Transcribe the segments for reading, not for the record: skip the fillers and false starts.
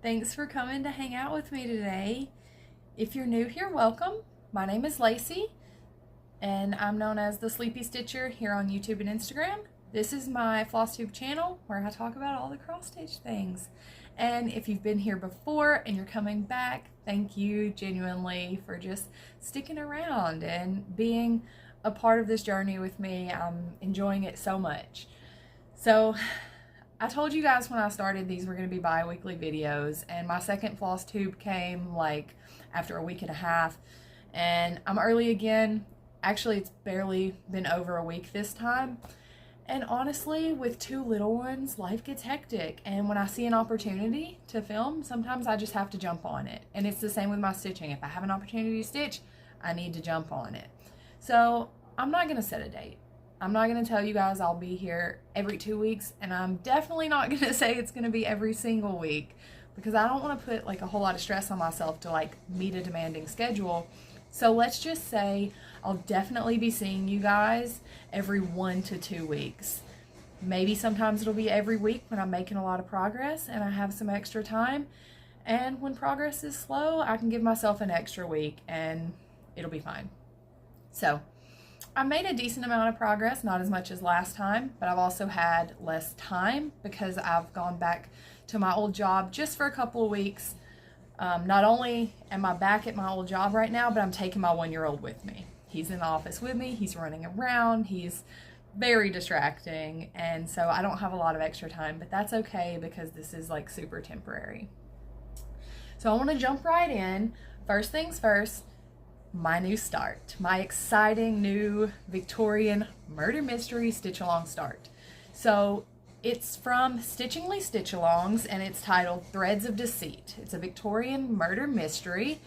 Thanks for coming to hang out with me today. If you're new here, welcome. My name is Lacey, and I'm known as the Sleepy Stitcher here on YouTube and Instagram. This is my Flosstube channel where I talk about all the cross stitch things. And if you've been here before and you're coming back, thank you genuinely for just sticking around and being a part of this journey with me. I'm enjoying it so much. So I told you guys when I started these were going to be bi-weekly videos, and my second floss tube came like after a week and a half, and I'm early again. Actually, it's barely been over a week this time. And honestly, with two little ones, life gets hectic, and when I see an opportunity to film, sometimes I just have to jump on it. And it's the same with my stitching. If I have an opportunity to stitch, I need to jump on it. So I'm not going to set a date. I'm not going to tell you guys I'll be here every 2 weeks, and I'm definitely not going to say it's going to be every single week, because I don't want to put like a whole lot of stress on myself to like meet a demanding schedule. So let's just say I'll definitely be seeing you guys every 1 to 2 weeks. Maybe sometimes it'll be every week when I'm making a lot of progress and I have some extra time. And when progress is slow, I can give myself an extra week and it'll be fine. So I made a decent amount of progress, not as much as last time, but I've also had less time because I've gone back to my old job just for a couple of weeks. Not only am I back at my old job right now, but I'm taking my 1-year-old with me. He's in the office with me, he's running around, he's very distracting, and so I don't have a lot of extra time, but that's okay because this is like super temporary. So I want to jump right in. First things first, my new start, my exciting new Victorian murder mystery stitch along start. So it's from Stitchingly Stitch Alongs, and it's titled Threads of Deceit. It's a Victorian murder mystery,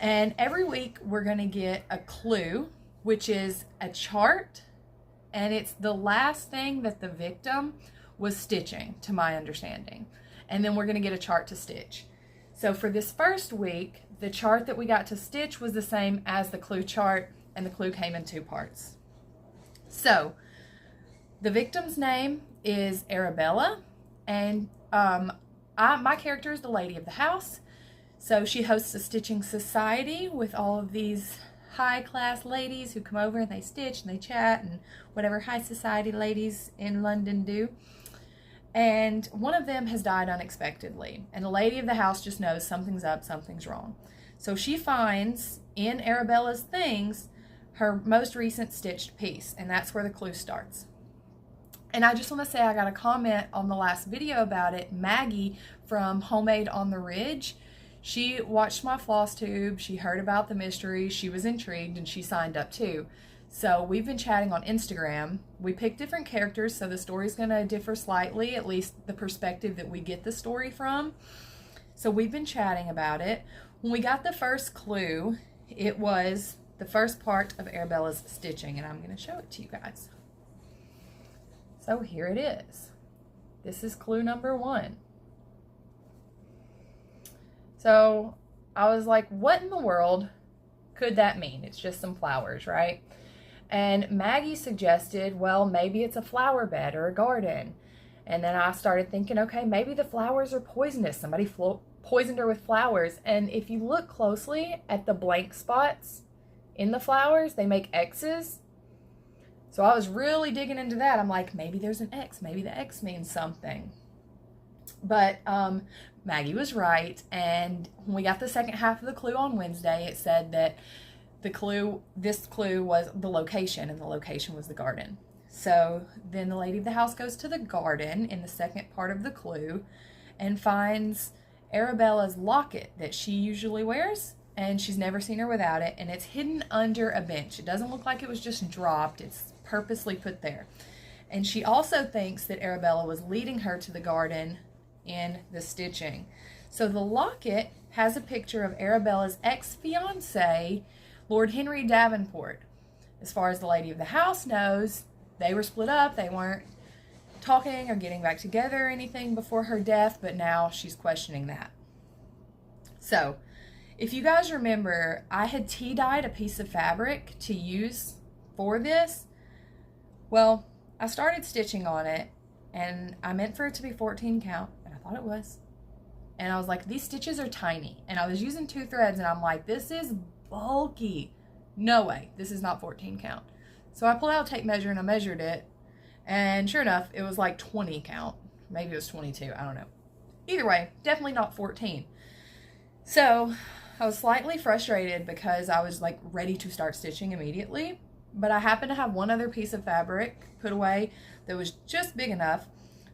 and every week we're going to get a clue, which is a chart, and it's the last thing that the victim was stitching, to my understanding. And then we're going to get a chart to stitch. So for this first week, the chart that we got to stitch was the same as the clue chart, and the clue came in 2 parts. So the victim's name is Arabella, and my character is the lady of the house. So she hosts a stitching society with all of these high-class ladies who come over and they stitch and they chat and whatever high society ladies in London do. And one of them has died unexpectedly, and the lady of the house just knows something's up, something's wrong. So she finds in Arabella's things her most recent stitched piece, and that's where the clue starts. And I just want to say I got a comment on the last video about it. Maggie from Homemade on the Ridge, she watched my floss tube, she heard about the mystery, she was intrigued, and she signed up too. So we've been chatting on Instagram. We picked different characters, so the story's going to differ slightly, at least the perspective that we get the story from. So we've been chatting about it. When we got the first clue, it was the first part of Arabella's stitching, and I'm going to show it to you guys. So here it is. This is clue number 1. So I was like, what in the world could that mean? It's just some flowers, right? And Maggie suggested, well, maybe it's a flower bed or a garden. And then I started thinking, okay, maybe the flowers are poisonous. Somebody poisoned her with flowers. And if you look closely at the blank spots in the flowers, they make X's. So I was really digging into that. I'm like, maybe there's an X. Maybe the X means something. But Maggie was right. And when we got the second half of the clue on Wednesday, it said that this clue was the location, and the location was the garden. So then the lady of the house goes to the garden in the second part of the clue and finds Arabella's locket that she usually wears, and she's never seen her without it, and it's hidden under a bench. It doesn't look like it was just dropped. It's purposely put there. And she also thinks that Arabella was leading her to the garden in the stitching. So the locket has a picture of Arabella's ex-fiance, Lord Henry Davenport. As far as the lady of the house knows, they were split up. They weren't talking or getting back together or anything before her death, but now she's questioning that. So if you guys remember, I had tea-dyed a piece of fabric to use for this. Well, I started stitching on it, and I meant for it to be 14 count, and I thought it was. and I was like, these stitches are tiny. And I was using 2 threads, and I'm like, this is bulky. No way, this is not 14 count. So I pulled out a tape measure and I measured it, and sure enough, it was like 20 count. Maybe it was 22, I don't know. Either way, definitely not 14. So I was slightly frustrated because I was like ready to start stitching immediately, but I happened to have one other piece of fabric put away that was just big enough.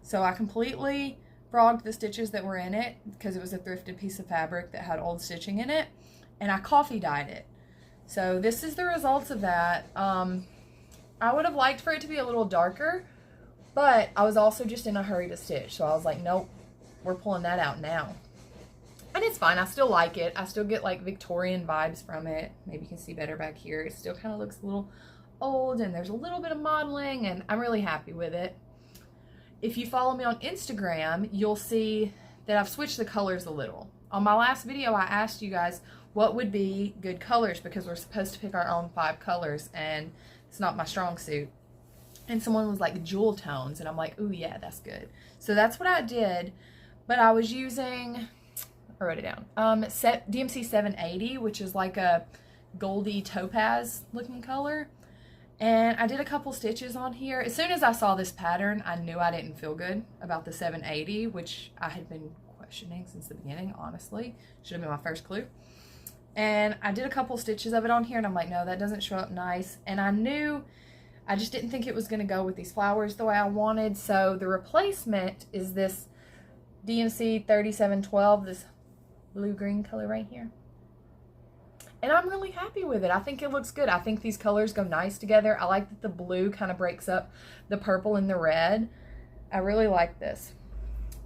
So I completely frogged the stitches that were in it because it was a thrifted piece of fabric that had old stitching in it, and I coffee dyed it. So this is the results of that. I would have liked for it to be a little darker, but I was also just in a hurry to stitch. So I was like, nope, we're pulling that out now. And it's fine. I still like it. I still get like Victorian vibes from it. Maybe you can see better back here. It still kind of looks a little old, and there's a little bit of modeling, and I'm really happy with it. If you follow me on Instagram, you'll see that I've switched the colors a little. On my last video, I asked you guys what would be good colors because we're supposed to pick our own 5 colors, and it's not my strong suit. And someone was like jewel tones, and I'm like, ooh, yeah, that's good. So that's what I did, but I was using, I wrote it down, DMC 780, which is like a goldy topaz looking color. And I did a couple stitches on here. As soon as I saw this pattern, I knew I didn't feel good about the 780, which I had been questioning since the beginning, honestly. Should have been my first clue. And I did a couple stitches of it on here, and I'm like, no, that doesn't show up nice. And I just didn't think it was going to go with these flowers the way I wanted. So the replacement is this DMC 3712, this blue-green color right here. And I'm really happy with it. I think it looks good. I think these colors go nice together. I like that the blue kind of breaks up the purple and the red. I really like this.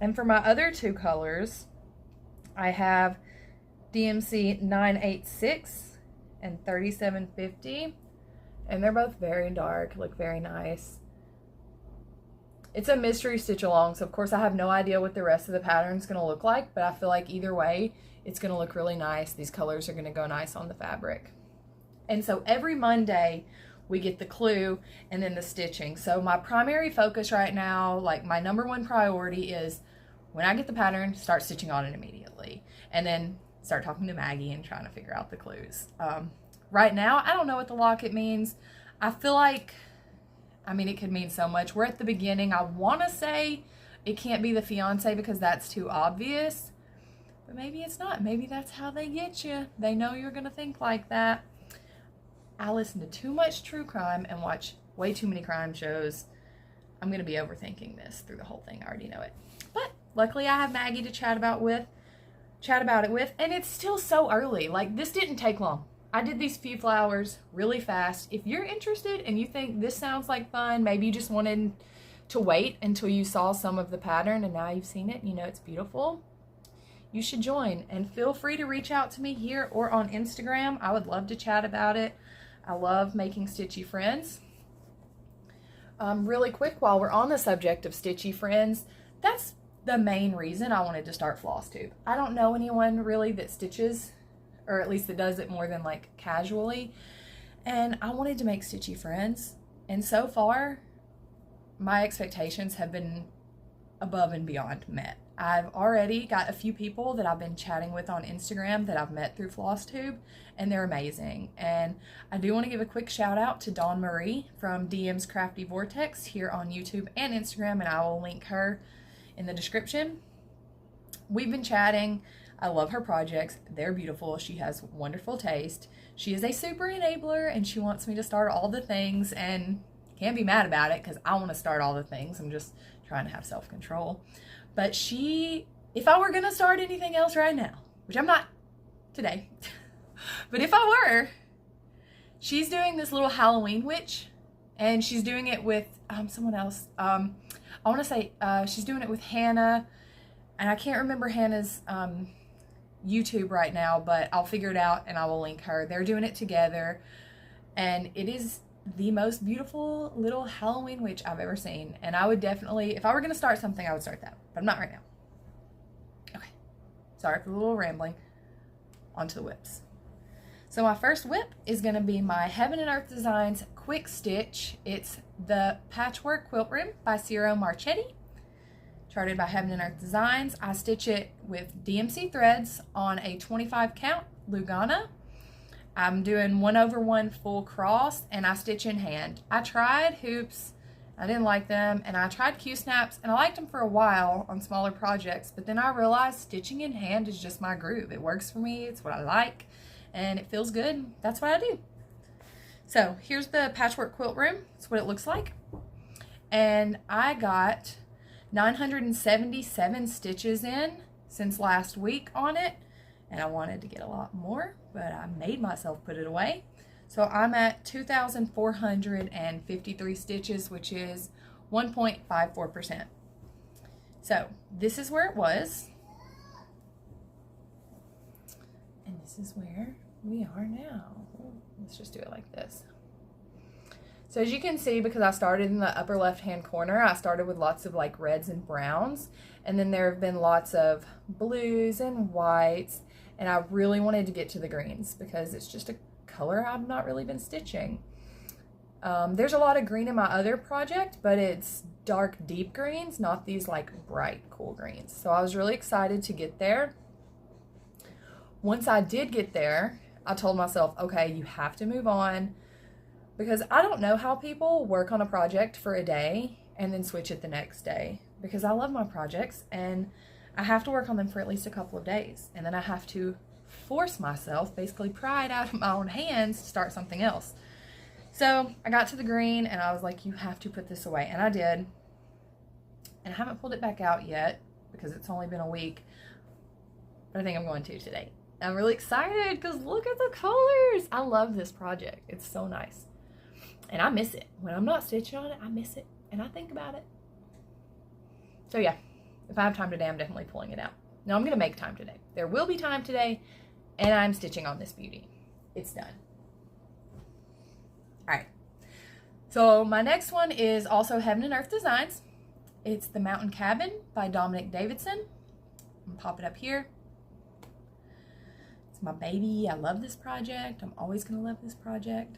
And for my other 2 colors, I have DMC 986 and 3750. And they're both very dark, look very nice. It's a mystery stitch along, so of course I have no idea what the rest of the pattern is going to look like, but I feel like either way, it's going to look really nice. These colors are going to go nice on the fabric. And so every Monday, we get the clue and then the stitching. So my primary focus right now, like my #1 priority is when I get the pattern, start stitching on it immediately. And then start talking to Maggie and trying to figure out the clues. Right now, I don't know what the locket means. I feel like, I mean, it could mean so much. We're at the beginning. I want to say it can't be the fiance because that's too obvious. But maybe it's not. Maybe that's how they get you. They know you're going to think like that. I listen to too much true crime and watch way too many crime shows. I'm going to be overthinking this through the whole thing. I already know it. But luckily I have Maggie to chat about it with. And it's still so early. Like, this didn't take long. I did these few flowers really fast. If you're interested and you think this sounds like fun, maybe you just wanted to wait until you saw some of the pattern and now you've seen it and you know it's beautiful, you should join. And feel free to reach out to me here or on Instagram. I would love to chat about it. I love making stitchy friends. Really quick, while we're on the subject of stitchy friends, that's the main reason I wanted to start Flosstube. I don't know anyone really that stitches, or at least that does it more than like casually, and I wanted to make stitchy friends. And so far, my expectations have been above and beyond met. I've already got a few people that I've been chatting with on Instagram that I've met through Flosstube, and they're amazing. And I do want to give a quick shout out to Dawn Marie from DM's Crafty Vortex here on YouTube and Instagram, and I will link her in the description. We've been chatting. I love her projects. They're beautiful. She has wonderful taste. She is a super enabler, and she wants me to start all the things, and can't be mad about it because I want to start all the things. I'm just trying to have self-control. But if I were going to start anything else right now, which I'm not today, but if I were, she's doing this little Halloween witch, and she's doing it with someone else. I want to say she's doing it with Hannah, and I can't remember Hannah's YouTube right now, but I'll figure it out and I will link her. They're doing it together, and it is the most beautiful little Halloween witch I've ever seen. And I would definitely, if I were going to start something, I would start that, but I'm not right now. Okay, sorry for the little rambling. On to the whips. So my first whip is going to be my Heaven and Earth Designs Quick Stitch. It's the Patchwork Quilt Room by Ciro Marchetti. charted by Heaven and Earth Designs. I stitch it with DMC threads on a 25 count Lugana. I'm doing 1/1 full cross, and I stitch in hand. I tried hoops, I didn't like them, and I tried Q-snaps, and I liked them for a while on smaller projects, but then I realized stitching in hand is just my groove. It works for me, it's what I like, and it feels good. That's what I do. So here's the patchwork quilt room. That's what it looks like. And I got 977 stitches in since last week on it, and I wanted to get a lot more, but I made myself put it away. So I'm at 2,453 stitches, which is 1.54%. So this is where it was, and this is where we are now. Let's just do it like this. So as you can see, because I started in the upper left hand corner, I started with lots of like reds and browns, and then there have been lots of blues and whites, and I really wanted to get to the greens because it's just a color I've not really been stitching. There's a lot of green in my other project, but it's dark deep greens, not these like bright cool greens. So I was really excited to get there. Once I did get there, I told myself, okay, you have to move on, because I don't know how people work on a project for a day and then switch it the next day, because I love my projects and I have to work on them for at least a couple of days, and then I have to force myself, basically pry it out of my own hands to start something else. So I got to the green and I was like, you have to put this away, and I did, and I haven't pulled it back out yet because it's only been a week, but I think I'm going to today. I'm really excited because look at the colors. I love this project. It's so nice. And I miss it. When I'm not stitching on it, I miss it. And I think about it. So yeah, if I have time today, I'm definitely pulling it out. Now I'm going to make time today. There will be time today, and I'm stitching on this beauty. It's done. All right. So my next one is also Heaven and Earth Designs. It's The Mountain Cabin by Dominic Davidson. I'm going to pop it up here. My baby. I love this project. I'm always going to love this project.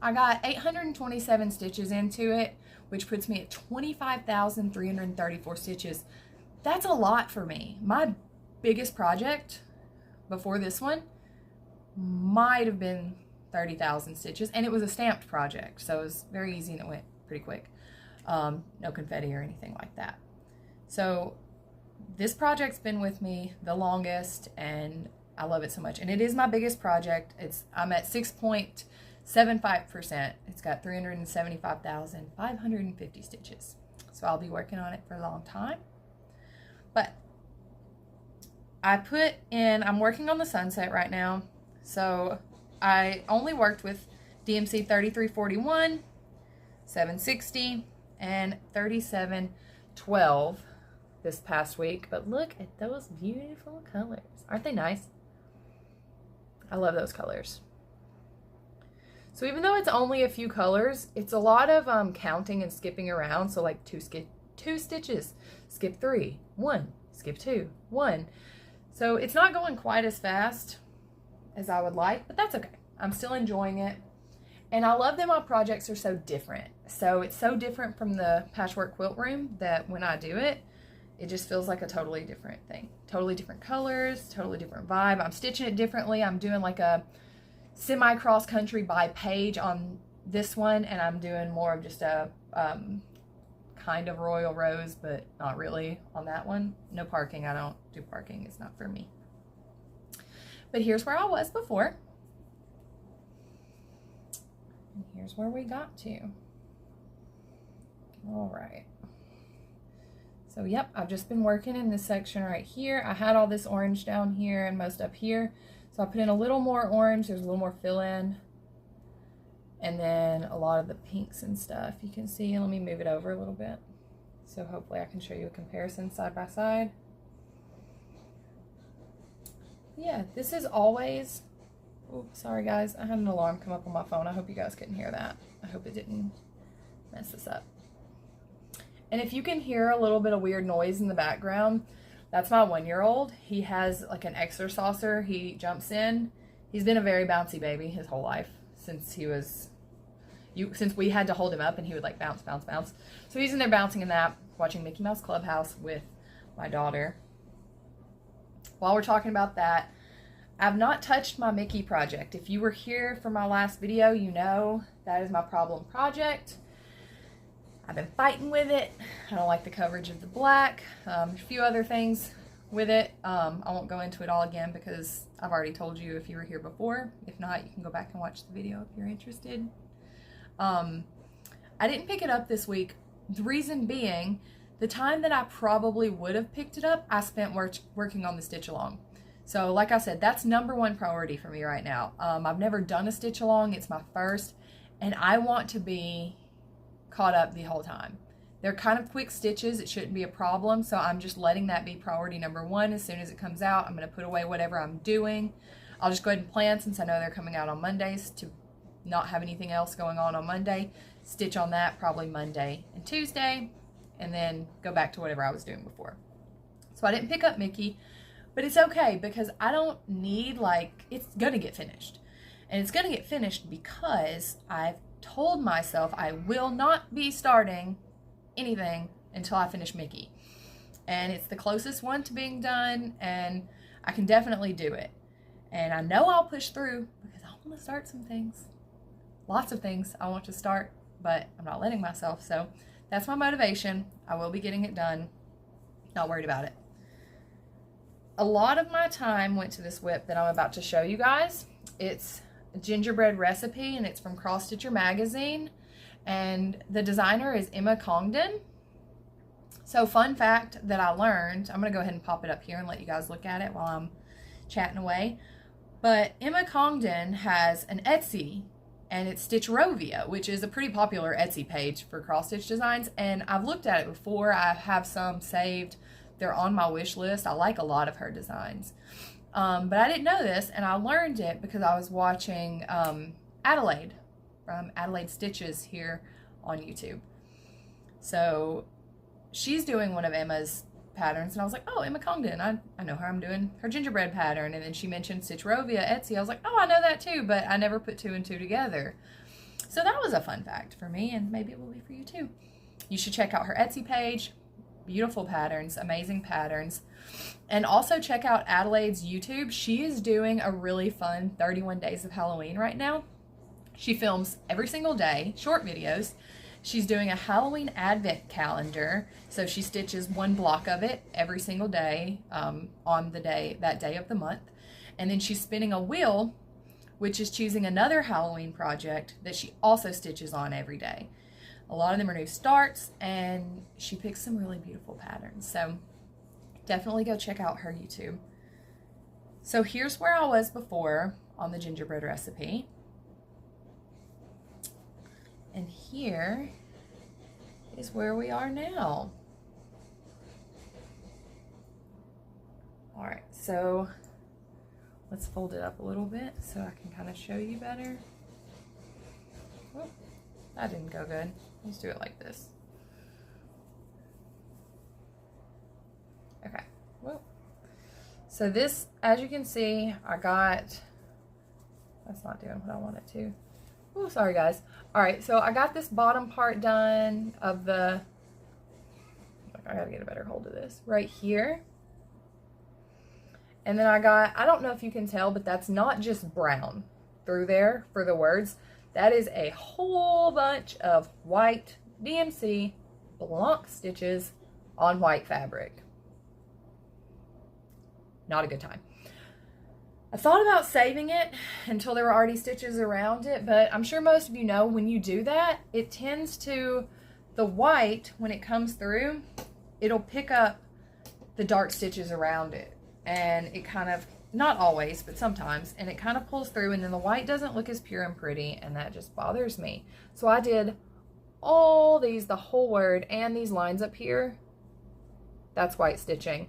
I got 827 stitches into it, which puts me at 25,334 stitches. That's a lot for me. My biggest project before this one might have been 30,000 stitches, and it was a stamped project, so it was very easy and it went pretty quick. No confetti or anything like that. So this project's been with me the longest, and I love it so much, and it is my biggest project. I'm at 6.75%. It's got 375,550 stitches. So I'll be working on it for a long time. But I'm working on the sunset right now. So I only worked with DMC 3341, 760, and 3712 this past week. But look at those beautiful colors. Aren't they nice? I love those colors. So even though it's only a few colors, it's a lot of counting and skipping around. So like two stitches, skip 3, 1, skip 2, 1. So it's not going quite as fast as I would like, but that's okay. I'm still enjoying it. And I love that my projects are so different. So it's so different from the patchwork quilt room that when I do it, it just feels like a totally different thing. Totally different colors, totally different vibe. I'm stitching it differently. I'm doing like a semi-cross country by page on this one, and I'm doing more of just a kind of royal rose, but not really on that one. No parking. I don't do parking. It's not for me. But here's where I was before. And here's where we got to. All right. So yep, I've just been working in this section right here. I had all this orange down here and most up here. So I put in a little more orange. There's a little more fill in. And then a lot of the pinks and stuff you can see. Let me move it over a little bit. So hopefully I can show you a comparison side by side. Yeah, this is always, oops, sorry guys. I had an alarm come up on my phone. I hope you guys couldn't hear that. I hope it didn't mess this up. And if you can hear a little bit of weird noise in the background, that's my 1-year-old. He has like an exerciser. He jumps in. He's been a very bouncy baby his whole life since he was since we had to hold him up and he would like bounce, bounce, bounce. So he's in there bouncing in that, watching Mickey Mouse Clubhouse with my daughter. While we're talking about that, I've not touched my Mickey project. If you were here for my last video, you know that is my problem project. I've been fighting with it. I don't like the coverage of the black. A few other things with it. I won't go into it all again because I've already told you if you were here before. If not, you can go back and watch the video if you're interested. I didn't pick it up this week. The reason being, the time that I probably would have picked it up, I spent working on the stitch along. So like I said, that's #1 priority for me right now. I've never done a stitch along. It's my first, and I want to be caught up the whole time. They're kind of quick stitches. It shouldn't be a problem. So I'm just letting that be priority #1. As soon as it comes out, I'm going to put away whatever I'm doing. I'll just go ahead and plan, since I know they're coming out on Mondays, to not have anything else going on Monday. Stitch on that probably Monday and Tuesday, and then go back to whatever I was doing before. So I didn't pick up Mickey, but it's okay because I don't need, like, it's going to get finished. And it's going to get finished because I've told myself I will not be starting anything until I finish Mickey. And it's the closest one to being done, and I can definitely do it. And I know I'll push through because I want to start some things. Lots of things I want to start, but I'm not letting myself. So that's my motivation. I will be getting it done. Not worried about it. A lot of my time went to this whip that I'm about to show you guys. It's a gingerbread recipe, and it's from Cross Stitcher magazine, and the designer is Emma Congdon. So fun fact that I learned, I'm going to go ahead and pop it up here and let you guys look at it while I'm chatting away. But Emma Congdon has an Etsy, and it's Stitcherovia, which is a pretty popular Etsy page for cross stitch designs, and I've looked at it before. I have some saved. They're on my wish list. I like a lot of her designs. But I didn't know this, and I learned it because I was watching Adelaide from Adelaide Stitches here on YouTube. So she's doing one of Emma's patterns, and I was like, oh, Emma Congdon, I know her. I'm doing her gingerbread pattern. And then she mentioned Stitcherovia Etsy. I was like, oh, I know that too, but I never put 2 and 2 together. So that was a fun fact for me, and maybe it will be for you too. You should check out her Etsy page. Beautiful patterns, amazing patterns. And also check out Adelaide's YouTube. She is doing a really fun 31 Days of Halloween right now. She films every single day, short videos. She's doing a Halloween advent calendar. So she stitches 1 block of it every single day on that day of the month. And then she's spinning a wheel, which is choosing another Halloween project that she also stitches on every day. A lot of them are new starts, and she picks some really beautiful patterns. So definitely go check out her YouTube. So here's where I was before on the gingerbread recipe. And here is where we are now. All right, so let's fold it up a little bit so I can kind of show you better. Oh, that didn't go good. Let's do it like this. Okay. Whoa. So this, as you can see, that's not doing what I want it to. Oh, sorry guys. All right, so I got this bottom part done of I gotta get a better hold of this, right here. And then I don't know if you can tell, but that's not just brown through there for the words. That is a whole bunch of white DMC block stitches on white fabric. Not a good time. I thought about saving it until there were already stitches around it, but I'm sure most of you know when you do that, it tends to, the white, when it comes through, it'll pick up the dark stitches around it. And it kind of, not always, but sometimes, and it kind of pulls through, and then the white doesn't look as pure and pretty, and that just bothers me. So I did all these, the whole word, and these lines up here. That's white stitching.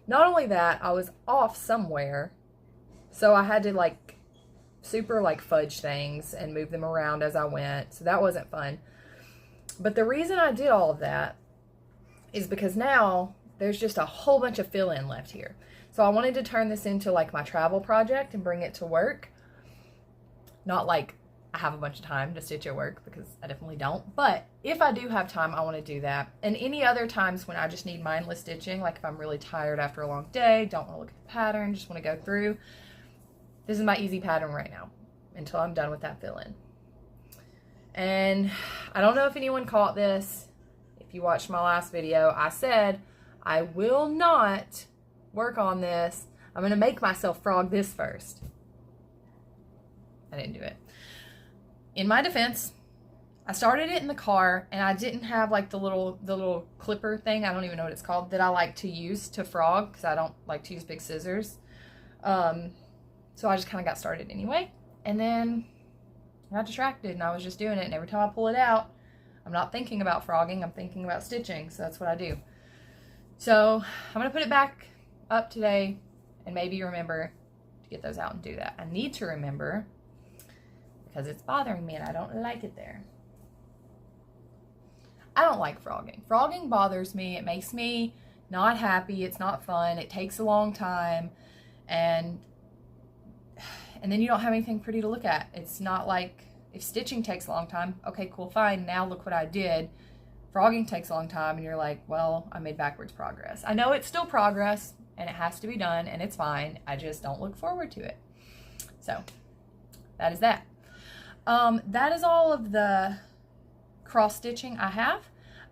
Not only that, I was off somewhere, so I had to like super like fudge things and move them around as I went, so that wasn't fun. But the reason I did all of that is because now there's just a whole bunch of fill-in left here. So I wanted to turn this into like my travel project and bring it to work. Not like I have a bunch of time to stitch at work because I definitely don't. But if I do have time, I want to do that. And any other times when I just need mindless stitching, like if I'm really tired after a long day, don't want to look at the pattern, just want to go through, this is my easy pattern right now until I'm done with that fill-in. And I don't know if anyone caught this. If you watched my last video, I said I will not work on this. I'm going to make myself frog this first. I didn't do it. In my defense, I started it in the car and I didn't have like the little clipper thing, I don't even know what it's called, that I like to use to frog because I don't like to use big scissors. So I just kind of got started anyway. And then I got distracted and I was just doing it. And every time I pull it out, I'm not thinking about frogging, I'm thinking about stitching. So that's what I do. So I'm going to put it back up today and maybe remember to get those out and do that. I need to remember because it's bothering me and I don't like it there. I don't like frogging. Frogging bothers me. It makes me not happy. It's not fun. It takes a long time. And then you don't have anything pretty to look at. It's not like if stitching takes a long time, okay, cool, fine, now look what I did. Frogging takes a long time and you're like, well, I made backwards progress. I know it's still progress and it has to be done and it's fine. I just don't look forward to it. So that is that. That is all of the cross stitching I have.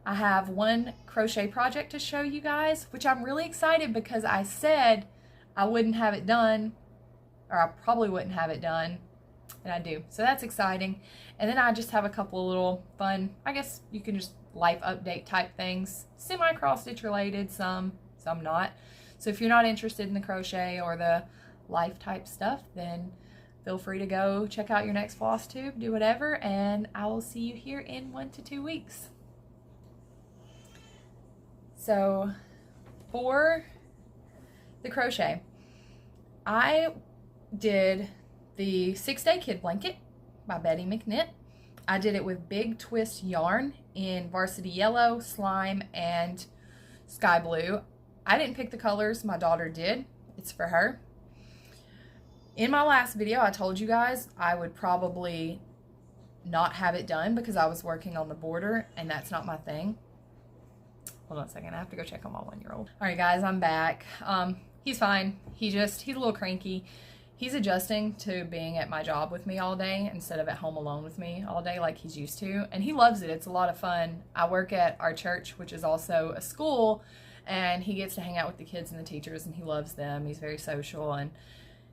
I have one crochet project to show you guys, which I'm really excited because I said I wouldn't have it done, or I probably wouldn't have it done, and I do. So that's exciting. And then I just have a couple of little fun, I guess you can just life update type things, semi cross stitch related, some not. So if you're not interested in the crochet or the life type stuff, then feel free to go check out your next Flosstube, do whatever, and I will see you here in 1 to 2 weeks. So for the crochet, I did the 6-Day Kid Blanket by Betty McKnit. I did it with Big Twist yarn in Varsity Yellow, Slime, and Sky Blue. I didn't pick the colors, my daughter did. It's for her. In my last video, I told you guys I would probably not have it done because I was working on the border, and that's not my thing. Hold on a second, I have to go check on my 1-year-old. All right, guys, I'm back. He's fine. He's a little cranky. He's adjusting to being at my job with me all day instead of at home alone with me all day like he's used to, and he loves it. It's a lot of fun. I work at our church, which is also a school, and he gets to hang out with the kids and the teachers, and he loves them. He's very social, and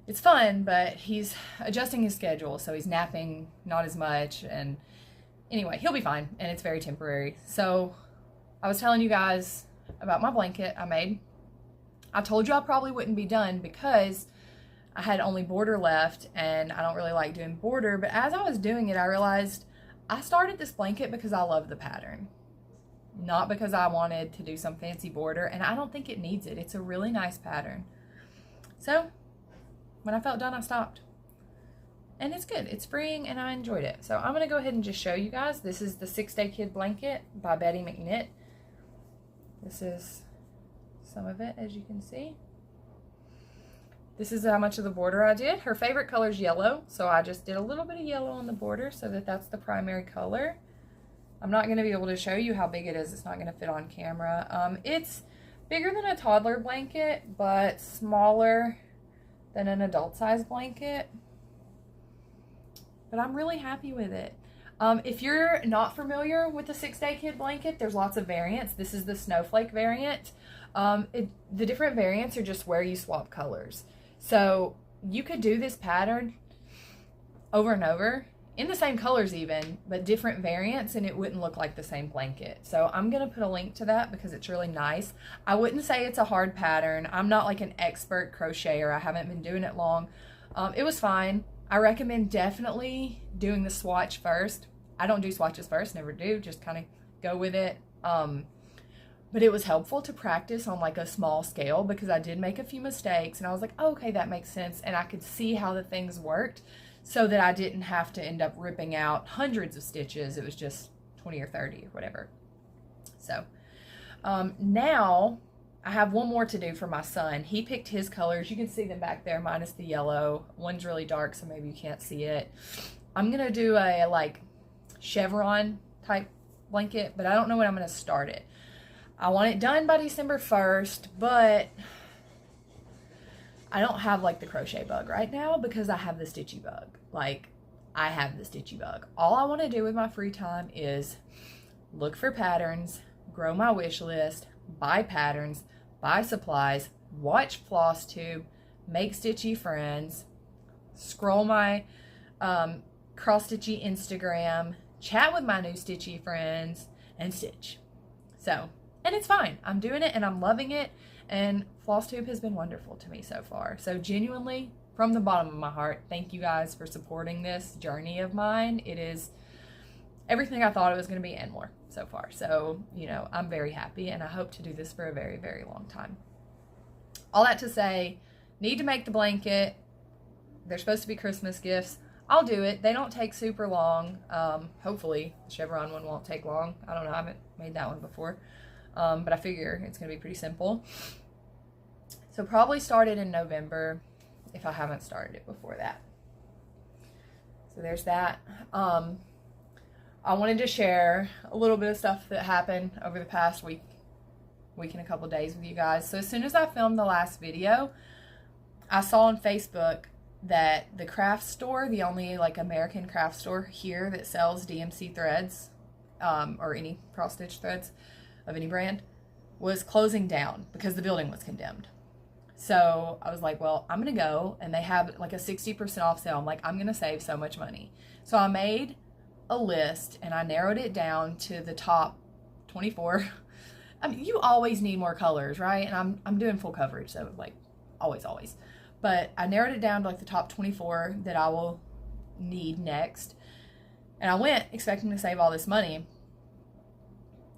it's fun, but he's adjusting his schedule, so he's napping not as much, and anyway, he'll be fine, and it's very temporary. So I was telling you guys about my blanket I made. I told you I probably wouldn't be done because I had only border left, and I don't really like doing border, but as I was doing it, I realized I started this blanket because I love the pattern, not because I wanted to do some fancy border, and I don't think it needs it. It's a really nice pattern. So when I felt done, I stopped. And it's good. It's freeing, and I enjoyed it. So I'm going to go ahead and just show you guys. This is the 6-Day Kid Blanket by Betty McKnit. This is some of it, as you can see. This is how much of the border I did. Her favorite color is yellow, so I just did a little bit of yellow on the border so that that's the primary color. I'm not going to be able to show you how big it is. It's not going to fit on camera. It's bigger than a toddler blanket, but smaller than an adult size blanket. But I'm really happy with it. If you're not familiar with the 6-Day Kid Blanket, there's lots of variants. This is the snowflake variant. The different variants are just where you swap colors. So you could do this pattern over and over in the same colors even, but different variants, and it wouldn't look like the same blanket. So I'm going to put a link to that because it's really nice. I wouldn't say it's a hard pattern. I'm not like an expert crocheter. I haven't been doing it long. It was fine. I recommend definitely doing the swatch first. I don't do swatches first, never do, just kind of go with it. But it was helpful to practice on like a small scale because I did make a few mistakes, and I was like, oh, okay, that makes sense. And I could see how the things worked so that I didn't have to end up ripping out hundreds of stitches. It was just 20 or 30 or whatever. So now I have one more to do for my son. He picked his colors. You can see them back there minus the yellow. One's really dark, so maybe you can't see it. I'm going to do a like chevron type blanket, but I don't know when I'm going to start it. I want it done by December 1st, but I don't have like the crochet bug right now because I have the stitchy bug. Like, I have the stitchy bug. All I want to do with my free time is look for patterns, grow my wish list, buy patterns, buy supplies, watch Flosstube, make stitchy friends, scroll my cross stitchy Instagram, chat with my new stitchy friends, and stitch. So, and it's fine. I'm doing it and I'm loving it, and Flosstube has been wonderful to me so far. So genuinely, from the bottom of my heart, thank you guys for supporting this journey of mine. It is everything I thought it was going to be and more so far. So, you know, I'm very happy, and I hope to do this for a very, very long time. All that to say, need to make the blanket. They're supposed to be Christmas gifts. I'll do it. They don't take super long. Hopefully the chevron one won't take long. I don't know. I haven't made that one before. But I figure it's going to be pretty simple. So probably start it in November if I haven't started it before that. So there's that. I wanted to share a little bit of stuff that happened over the past week and a couple of days with you guys. So as soon as I filmed the last video, I saw on Facebook that the craft store, the only like American craft store here that sells DMC threads, or any cross stitch threads of any brand, was closing down because the building was condemned. So I was like, well, I'm gonna go, and they have like a 60% off sale. I'm like, I'm gonna save so much money. So I made a list and I narrowed it down to the top 24. I mean, you always need more colors, right? And I'm doing full coverage, so like always. But I narrowed it down to like the top 24 that I will need next. And I went expecting to save all this money.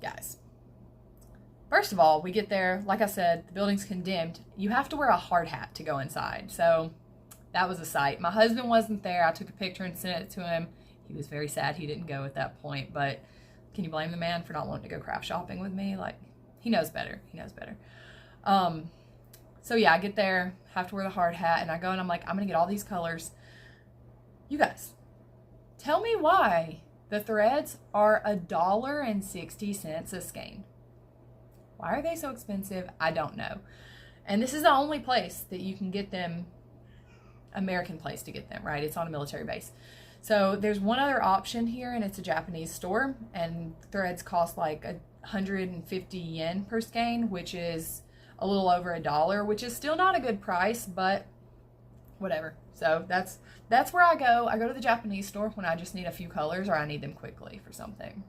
Guys, first of all, we get there, like I said, the building's condemned. You have to wear a hard hat to go inside. So that was a sight. My husband wasn't there. I took a picture and sent it to him. He was very sad he didn't go at that point, but can you blame the man for not wanting to go craft shopping with me? Like, he knows better. He knows better. So yeah, I get there, have to wear the hard hat, and I go and I'm like, I'm gonna get all these colors. You guys, tell me why the threads are $1.60 a skein. Why are they so expensive? I don't know. And this is the only place that you can get them, American place to get them, right? It's on a military base. So there's one other option here, and it's a Japanese store, and threads cost like 150 yen per skein, which is a little over $1, which is still not a good price, but whatever. So that's where I go. I go to the Japanese store when I just need a few colors or I need them quickly for something.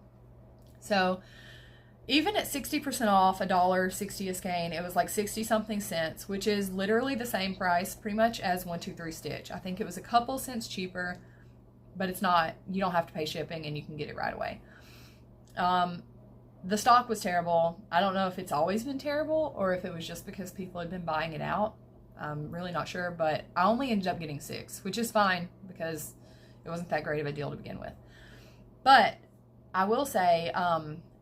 So even at 60% off, $1.60 a skein, it was like 60 something cents, which is literally the same price pretty much as 123 Stitch. I think it was a couple cents cheaper, but it's not, you don't have to pay shipping and you can get it right away. The stock was terrible. I don't know if it's always been terrible or if it was just because people had been buying it out. I'm really not sure, but I only ended up getting 6, which is fine because it wasn't that great of a deal to begin with. But I will say,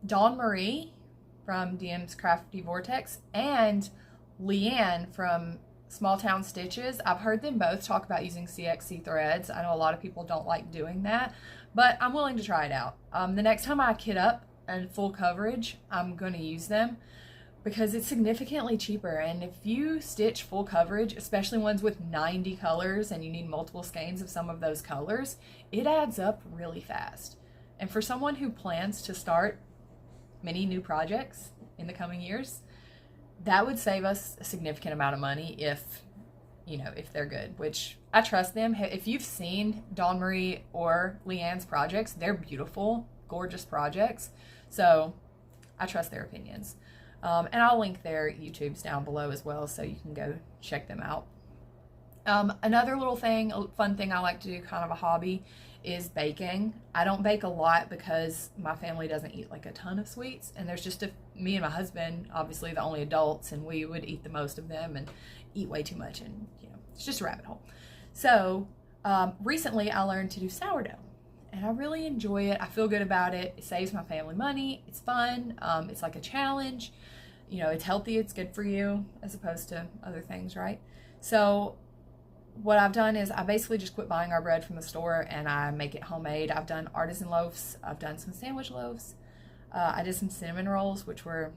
Dawn Marie from DM's Crafty Vortex and Leanne from Small Town Stitches, I've heard them both talk about using CXC threads. I know a lot of people don't like doing that, but I'm willing to try it out. The next time I kit up and full coverage, I'm going to use them because it's significantly cheaper. And if you stitch full coverage, especially ones with 90 colors and you need multiple skeins of some of those colors, it adds up really fast. And for someone who plans to start many new projects in the coming years, that would save us a significant amount of money if, you know, if they're good, which I trust them. If you've seen Dawn Marie or Leanne's projects, they're beautiful, gorgeous projects. So I trust their opinions. And I'll link their YouTubes down below as well, so you can go check them out. Another little thing, a fun thing I like to do, kind of a hobby, is baking. I don't bake a lot because my family doesn't eat like a ton of sweets, and there's just me and my husband, obviously the only adults, and we would eat the most of them and eat way too much, and you know, it's just a rabbit hole. So recently I learned to do sourdough, and I really enjoy it. I feel good about it. It saves my family money. It's fun. It's like a challenge. You know, it's healthy. It's good for you as opposed to other things, right? So what I've done is I basically just quit buying our bread from the store and I make it homemade. I've done artisan loaves. I've done some sandwich loaves. I did some cinnamon rolls, which were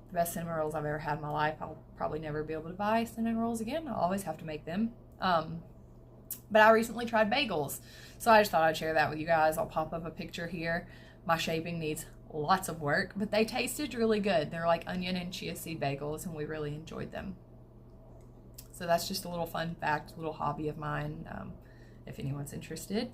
the best cinnamon rolls I've ever had in my life. I'll probably never be able to buy cinnamon rolls again. I'll always have to make them. But I recently tried bagels, so I just thought I'd share that with you guys. I'll pop up a picture here. My shaping needs lots of work, but they tasted really good. They're like onion and chia seed bagels, and we really enjoyed them. So that's just a little fun fact, a little hobby of mine, if anyone's interested.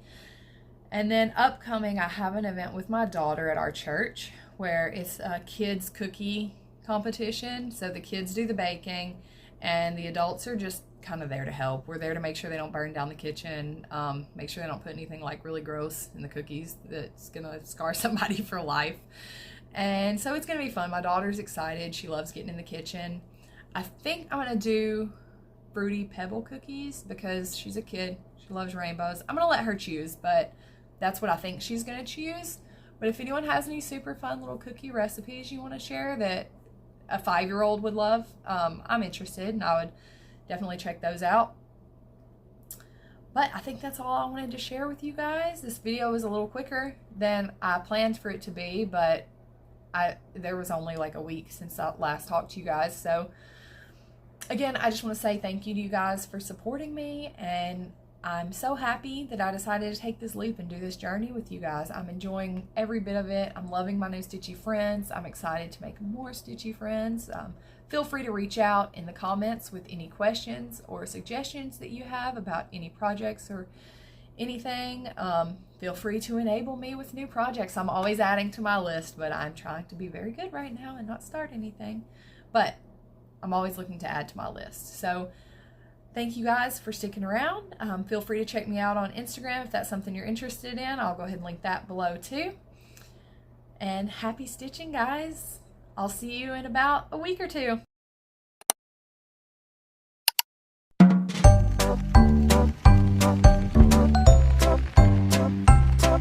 And then upcoming, I have an event with my daughter at our church where it's a kids cookie competition. So the kids do the baking and the adults are just kind of there to help. We're there to make sure they don't burn down the kitchen, make sure they don't put anything like really gross in the cookies that's gonna scar somebody for life. And so it's gonna be fun. My daughter's excited. She loves getting in the kitchen. I think I'm gonna do fruity pebble cookies because she's a kid. She loves rainbows. I'm gonna let her choose, but that's what I think she's gonna choose. But if anyone has any super fun little cookie recipes you want to share that a 5-year-old would love, I'm interested, and I would definitely check those out. But I think that's all I wanted to share with you guys. This video was a little quicker than I planned for it to be, but there was only like a week since I last talked to you guys. So again, I just want to say thank you to you guys for supporting me, and I'm so happy that I decided to take this leap and do this journey with you guys. I'm enjoying every bit of it. I'm loving my new stitchy friends. I'm excited to make more stitchy friends. Feel free to reach out in the comments with any questions or suggestions that you have about any projects or anything. Feel free to enable me with new projects. I'm always adding to my list, but I'm trying to be very good right now and not start anything. But I'm always looking to add to my list. So thank you guys for sticking around. Feel free to check me out on Instagram if that's something you're interested in. I'll go ahead and link that below too. And happy stitching, guys. I'll see you in about a week or two.